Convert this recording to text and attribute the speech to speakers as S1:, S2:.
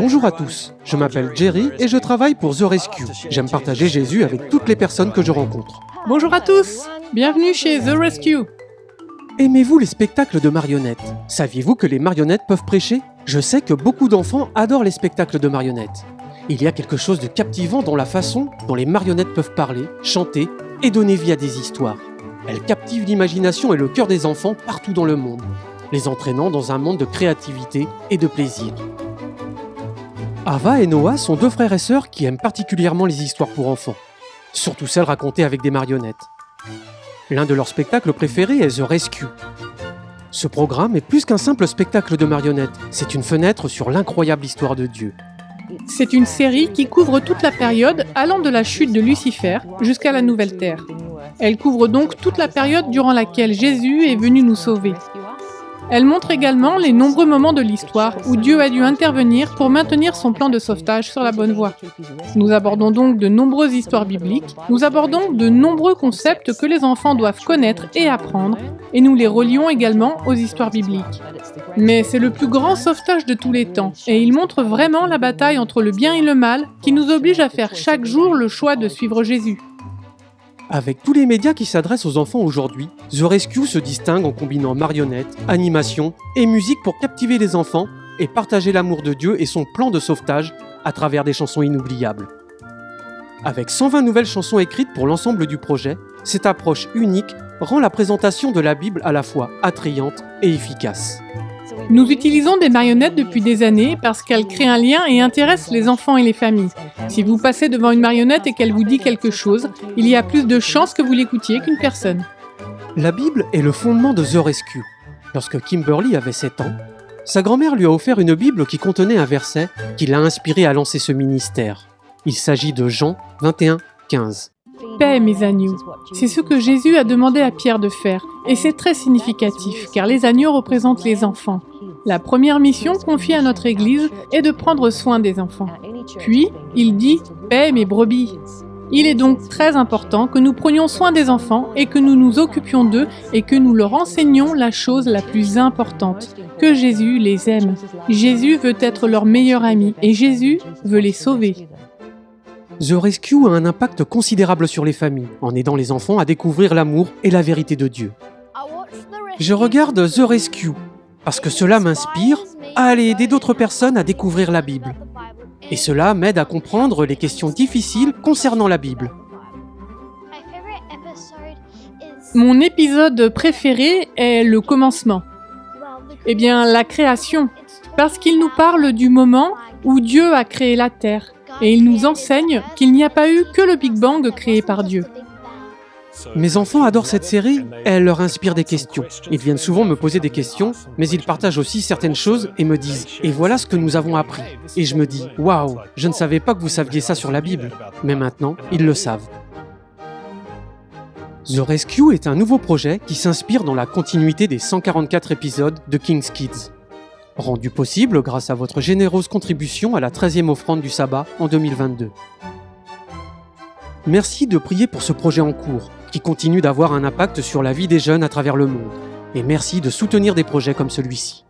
S1: Bonjour à tous, je m'appelle Jerry et je travaille pour The Rescue. J'aime partager Jésus avec toutes les personnes que je rencontre.
S2: Bonjour à tous, bienvenue chez The Rescue.
S1: Aimez-vous les spectacles de marionnettes? Saviez-vous que les marionnettes peuvent prêcher? Je sais que beaucoup d'enfants adorent les spectacles de marionnettes. Il y a quelque chose de captivant dans la façon dont les marionnettes peuvent parler, chanter et donner vie à des histoires. Elles captivent l'imagination et le cœur des enfants partout dans le monde, les entraînant dans un monde de créativité et de plaisir. Ava et Noah sont deux frères et sœurs qui aiment particulièrement les histoires pour enfants, surtout celles racontées avec des marionnettes. L'un de leurs spectacles préférés est The Rescue. Ce programme est plus qu'un simple spectacle de marionnettes, c'est une fenêtre sur l'incroyable histoire de Dieu.
S2: C'est une série qui couvre toute la période allant de la chute de Lucifer jusqu'à la Nouvelle Terre. Elle couvre donc toute la période durant laquelle Jésus est venu nous sauver. Elle montre également les nombreux moments de l'histoire où Dieu a dû intervenir pour maintenir son plan de sauvetage sur la bonne voie. Nous abordons donc de nombreuses histoires bibliques, nous abordons de nombreux concepts que les enfants doivent connaître et apprendre, et nous les relions également aux histoires bibliques. Mais c'est le plus grand sauvetage de tous les temps, et il montre vraiment la bataille entre le bien et le mal qui nous oblige à faire chaque jour le choix de suivre Jésus.
S1: Avec tous les médias qui s'adressent aux enfants aujourd'hui, The Rescue se distingue en combinant marionnettes, animation et musique pour captiver les enfants et partager l'amour de Dieu et son plan de sauvetage à travers des chansons inoubliables. Avec 120 nouvelles chansons écrites pour l'ensemble du projet, cette approche unique rend la présentation de la Bible à la fois attrayante et efficace.
S2: Nous utilisons des marionnettes depuis des années parce qu'elles créent un lien et intéressent les enfants et les familles. Si vous passez devant une marionnette et qu'elle vous dit quelque chose, il y a plus de chances que vous l'écoutiez qu'une personne.
S1: La Bible est le fondement de The Rescue. Lorsque Kimberly avait 7 ans, sa grand-mère lui a offert une Bible qui contenait un verset qui l'a inspiré à lancer ce ministère. Il s'agit de Jean 21, 15.
S2: Paix, mes agneaux. C'est ce que Jésus a demandé à Pierre de faire, et c'est très significatif, car les agneaux représentent les enfants. La première mission confiée à notre Église est de prendre soin des enfants. Puis, il dit « Paix, mes brebis ». Il est donc très important que nous prenions soin des enfants et que nous nous occupions d'eux et que nous leur enseignions la chose la plus importante, que Jésus les aime. Jésus veut être leur meilleur ami et Jésus veut les sauver.
S1: The Rescue a un impact considérable sur les familles, en aidant les enfants à découvrir l'amour et la vérité de Dieu. Je regarde The Rescue parce que cela m'inspire à aller aider d'autres personnes à découvrir la Bible. Et cela m'aide à comprendre les questions difficiles concernant la Bible.
S2: Mon épisode préféré est le commencement. Eh bien, la création, parce qu'il nous parle du moment où Dieu a créé la terre. Et il nous enseigne qu'il n'y a pas eu que le Big Bang créé par Dieu.
S1: Mes enfants adorent cette série, elle leur inspire des questions. Ils viennent souvent me poser des questions, mais ils partagent aussi certaines choses et me disent « Et voilà ce que nous avons appris ». Et je me dis « Waouh, je ne savais pas que vous saviez ça sur la Bible ». Mais maintenant, ils le savent. The Rescue est un nouveau projet qui s'inspire dans la continuité des 144 épisodes de King's Kids. Rendu possible grâce à votre généreuse contribution à la 13e offrande du sabbat en 2022. Merci de prier pour ce projet en cours, qui continue d'avoir un impact sur la vie des jeunes à travers le monde. Et merci de soutenir des projets comme celui-ci.